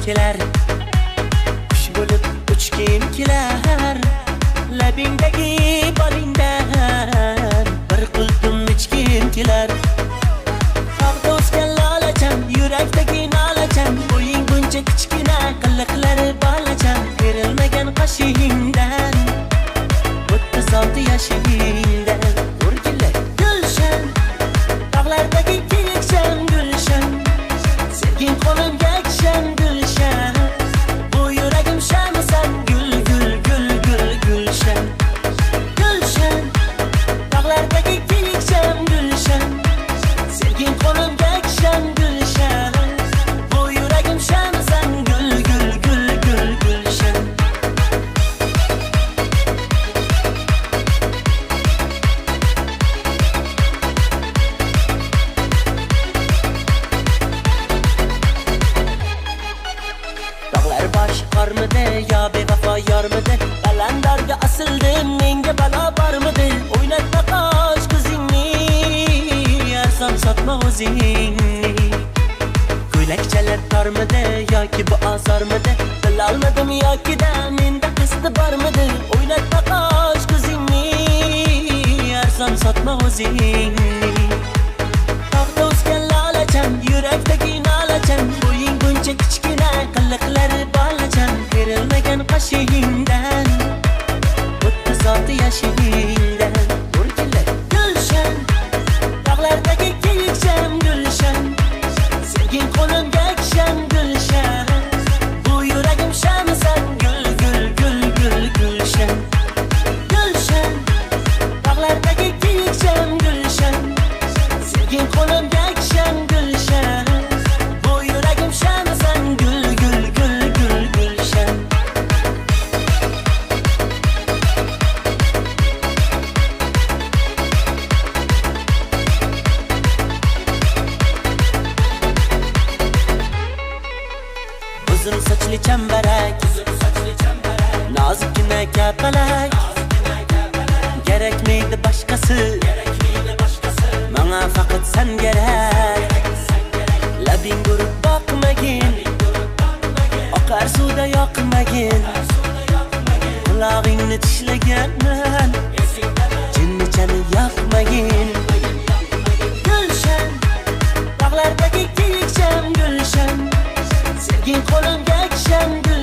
kelar, qush bo'lib uchgim kelar. Labingdagi bolingdan bir qultum ichgim kelar. Tog'da o'sgan lolacham, yurakdagi nolacham, bo'ying buncha kichkina, qiliqlari bolacham. Berilmagan qoshingdan 36 yoshingdan o'rgillar gulshan, tog'lardagi kiyikchan gulshan, sevging qo'limga kishan gulshan, bu yuragim shamisan gul gul gul gul gulshan. Gulshan, tog'lardagi kiyikchan gulshan, sevging qo'limga kishan gulshan, bu yuragim shamisan gul gul gul gul gulshan. Dağlar baş qarmidi, yo bevafo yormidi, balandorga osildim, menga balo bormidi? O'ynatma qosh ko'zingni, arzon sotma o'zingni. Ko'ylakchalar tormidi yoki bu ozormidi? Bilolmadim yoki-da menda qisdi bormidi? O'ynatma qosh ko'zingni, arzon sotma o'zingni. Tog'da o'sgan lolacham, yurakdagi nolacham, bo'ying buncha kichkina, qiliqlari bolacham. Berilmagan qoshingdan 36 yoshingdan o'rgillar gulshan, tog'lardagi kiyikchan gulshan, sevging qo'limga kishan gulshan, bu yuragim shamisan gul gul gul gul gulshan. Gulshan, tog'lardagi kiyikchan gulshan, sevging qo'limga kishan gulshan, bu yuragim shamisan gul gul gul gul gulshan. Uzun sochli chambarak, nozikkina kapalak, kerakmaydi boshqasi, menga faqat sen kerak. Labing urib boqmagin, oqar suvda yoqmagin, qulog'ingni tishlaganman, jinnichani yoqmagin. Gulshan, tog'lardagi kiyikchan gulshan, sevging qo'limga kishan gulshan.